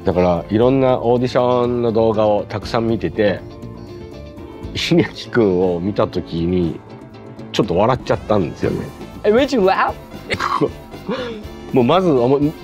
だからいろんなオーディションの動画をたくさん見てて、ひげきくんを見たときにちょっと笑っちゃったんですよね。It made you laugh? もうまず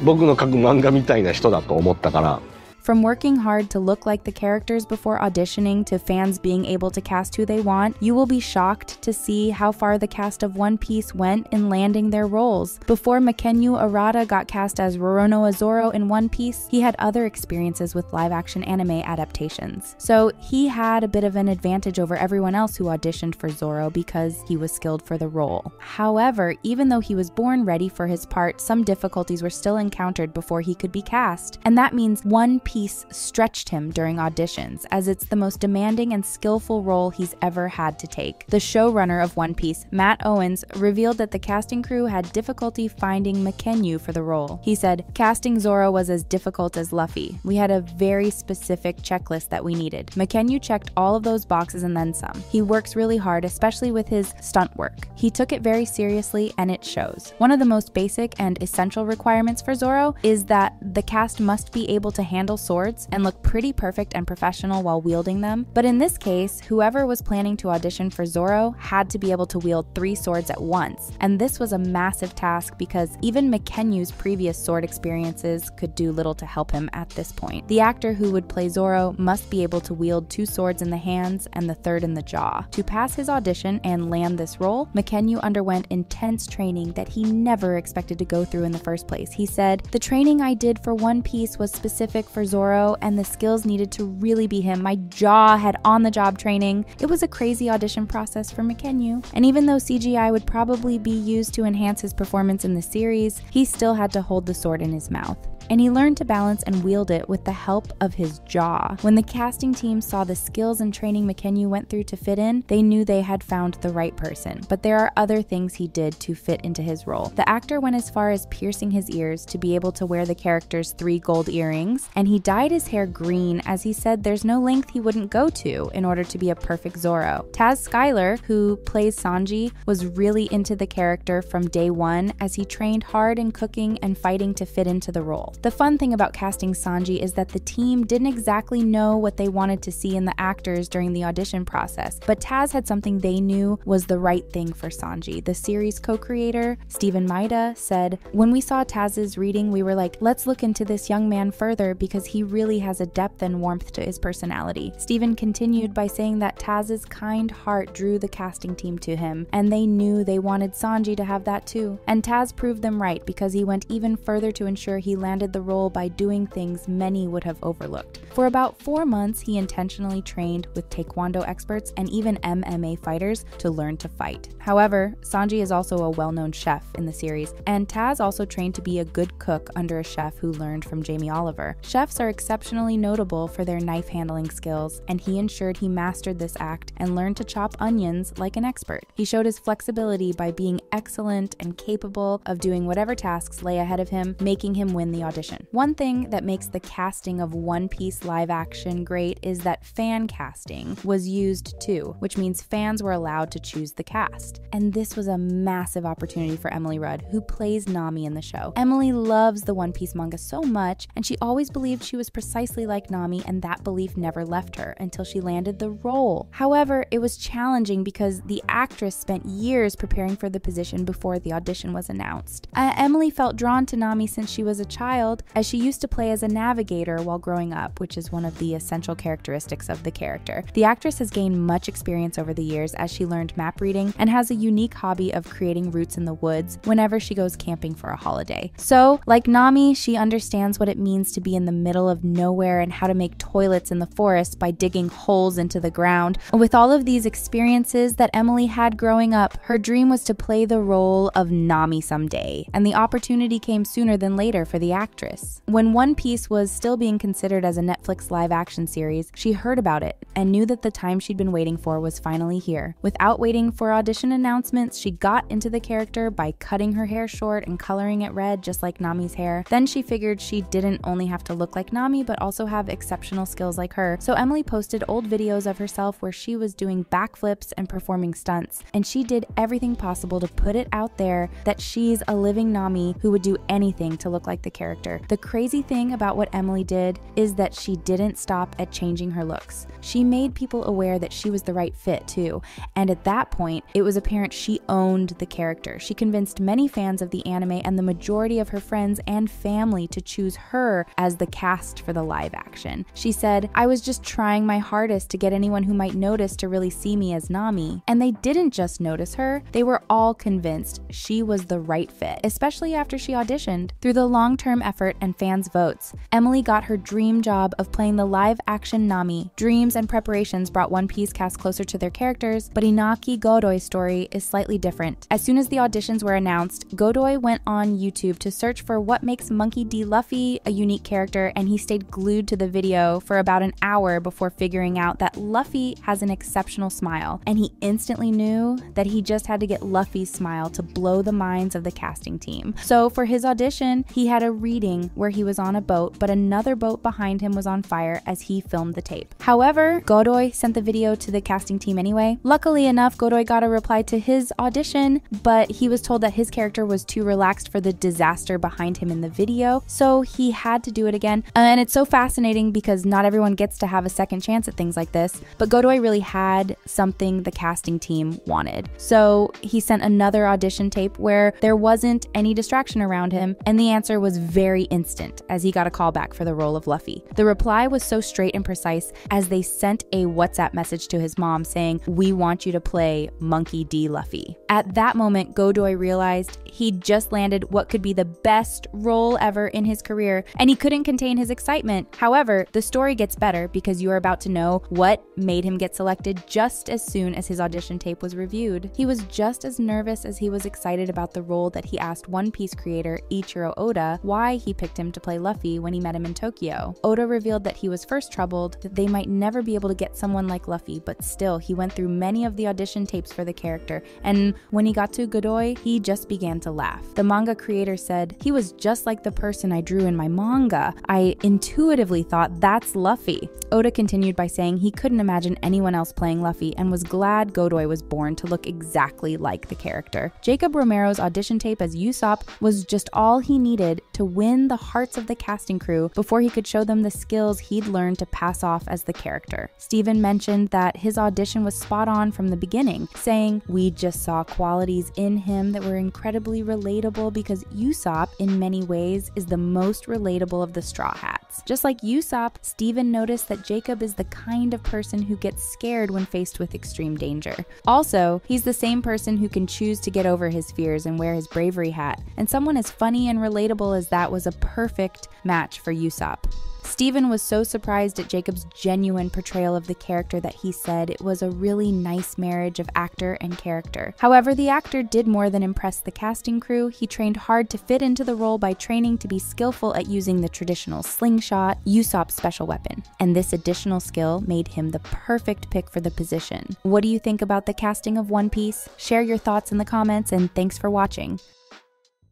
僕の描く漫画みたいな人だと思ったから。From working hard to look like the characters before auditioning to fans being able to cast who they want, you will be shocked to see how far the cast of One Piece went in landing their roles. Before Makenyu Arata got cast as Roronoa Zoro in One Piece, he had other experiences with live-action anime adaptations. So he had a bit of an advantage over everyone else who auditioned for Zoro because he was skilled for the role. However, even though he was born ready for his part, some difficulties were still encountered before he could be cast. And that means One Piece stretched him during auditions, as it's the most demanding and skillful role he's ever had to take. The showrunner of One Piece, Matt Owens, revealed that the casting crew had difficulty finding Makenyu for the role. He said, "Casting Zoro was as difficult as Luffy. We had a very specific checklist that we needed. Makenyu checked all of those boxes and then some. He works really hard, especially with his stunt work. He took it very seriously and it shows." One of the most basic and essential requirements for Zoro is that the cast must be able to handle swords and look pretty perfect and professional while wielding them. But in this case, whoever was planning to audition for Zoro had to be able to wield 3 swords at once. And this was a massive task because even Makenyu's previous sword experiences could do little to help him at this point. The actor who would play Zoro must be able to wield 2 swords in the hands and the third in the jaw. To pass his audition and land this role, Makenyu underwent intense training that he never expected to go through in the first place. He said, "The training I did for One Piece was specific for Zoro, and the skills needed to really be him. My jaw had on-the-job training. It was a crazy audition process for Makenyu. And even though CGI would probably be used to enhance his performance in the series, he still had to hold the sword in his mouth. And he learned to balance and wield it with the help of his jaw." When the casting team saw the skills and training Makenyu went through to fit in, they knew they had found the right person. But there are other things he did to fit into his role. The actor went as far as piercing his ears to be able to wear the character's 3 gold earrings, and he dyed his hair green as he said there's no length he wouldn't go to in order to be a perfect Zoro. Taz Skylar, who plays Sanji, was really into the character from day one as he trained hard in cooking and fighting to fit into the role. The fun thing about casting Sanji is that the team didn't exactly know what they wanted to see in the actors during the audition process, but Taz had something they knew was the right thing for Sanji. The series co-creator, Steven Maida, said, "When we saw Taz's reading, we were like, let's look into this young man further because he really has a depth and warmth to his personality." Steven continued by saying that Taz's kind heart drew the casting team to him, and they knew they wanted Sanji to have that too. And Taz proved them right because he went even further to ensure he landed the role by doing things many would have overlooked. For about 4 months, he intentionally trained with Taekwondo experts and even MMA fighters to learn to fight. However, Sanji is also a well-known chef in the series, and Taz also trained to be a good cook under a chef who learned from Jamie Oliver. Chefs are exceptionally notable for their knife handling skills, and he ensured he mastered this act and learned to chop onions like an expert. He showed his flexibility by being excellent and capable of doing whatever tasks lay ahead of him, making him win the audition. One thing that makes the casting of One Piece live action great is that fan casting was used too, which means fans were allowed to choose the cast. And this was a massive opportunity for Emily Rudd, who plays Nami in the show. Emily loves the One Piece manga so much, and she always believed she was precisely like Nami, and that belief never left her until she landed the role. However, it was challenging because the actress spent years preparing for the position before the audition was announced. Emily felt drawn to Nami since she was a child, as she used to play as a navigator while growing up, which is one of the essential characteristics of the character. The actress has gained much experience over the years as she learned map reading and has a unique hobby of creating routes in the woods whenever she goes camping for a holiday. So, like Nami, she understands what it means to be in the middle of nowhere and how to make toilets in the forest by digging holes into the ground. With all of these experiences that Emily had growing up, her dream was to play the role of Nami someday, and the opportunity came sooner than later for the actress. When One Piece was still being considered as a Netflix live-action series, she heard about it and knew that the time she'd been waiting for was finally here. Without waiting for audition announcements, she got into the character by cutting her hair short and coloring it red just like Nami's hair. Then she figured she didn't only have to look like Nami, but also have exceptional skills like her. So Emily posted old videos of herself where she was doing backflips and performing stunts, and she did everything possible to put it out there that she's a living Nami who would do anything to look like the character character. The crazy thing about what Emily did is that she didn't stop at changing her looks. She made people aware that she was the right fit too, and at that point, it was apparent she owned the character. She convinced many fans of the anime and the majority of her friends and family to choose her as the cast for the live action. She said, "I was just trying my hardest to get anyone who might notice to really see me as Nami." And they didn't just notice her, they were all convinced she was the right fit, especially after she auditioned. Through the long-term effort and fans' votes, Emily got her dream job of playing the live-action Nami. Dreams and preparations brought One Piece cast closer to their characters, but Inaki Godoy's story is slightly different. As soon as the auditions were announced, Godoy went on YouTube to search for what makes Monkey D. Luffy a unique character, and he stayed glued to the video for about an hour before figuring out that Luffy has an exceptional smile, and he instantly knew that he just had to get Luffy's smile to blow the minds of the casting team. So for his audition, he had a reading where he was on a boat, but another boat behind him was on fire as he filmed the tape. However, Godoy sent the video to the casting team anyway. Luckily enough, Godoy got a reply to his audition, but he was told that his character was too relaxed for the disaster behind him in the video, so he had to do it again. And it's so fascinating because not everyone gets to have a second chance at things like this, but Godoy really had something the casting team wanted. So he sent another audition tape where there wasn't any distraction around him, and the answer was very instant as he got a call back for the role of Luffy. The reply was so straight and precise as they sent a WhatsApp message to his mom saying, "We want you to play Monkey D. Luffy." At that moment, Godoy realized he'd just landed what could be the best role ever in his career, and he couldn't contain his excitement. However, the story gets better because you are about to know what made him get selected just as soon as his audition tape was reviewed. He was just as nervous as he was excited about the role that he asked One Piece creator Ichiro Oda why he picked him to play Luffy when he met him in Tokyo. Oda revealed that he was first troubled that they might never be able to get someone like Luffy, but still, he went through many of the audition tapes for the character, and when he got to Godoy, he just began to laugh. The manga creator said, "He was just like the person I drew in my manga. I intuitively thought that's Luffy." Oda continued by saying he couldn't imagine anyone else playing Luffy and was glad Godoy was born to look exactly like the character. Jacob Romero's audition tape as Usopp was just all he needed to win the hearts of the casting crew before he could show them the skills he'd learned to pass off as the character. Steven mentioned that his audition was spot on from the beginning, saying, "We just saw qualities in him that were incredibly relatable because Usopp, in many ways, is the most relatable of the Straw Hats." Just like Usopp, Steven noticed that Jacob is the kind of person who gets scared when faced with extreme danger. Also, he's the same person who can choose to get over his fears and wear his bravery hat, and someone as funny and relatable as that was a perfect match for Usopp. Steven was so surprised at Jacob's genuine portrayal of the character that he said it was a really nice marriage of actor and character. However, the actor did more than impress the casting crew. He trained hard to fit into the role by training to be skillful at using the traditional slingshot, Usopp's special weapon. And this additional skill made him the perfect pick for the position. What do you think about the casting of One Piece? Share your thoughts in the comments, and thanks for watching.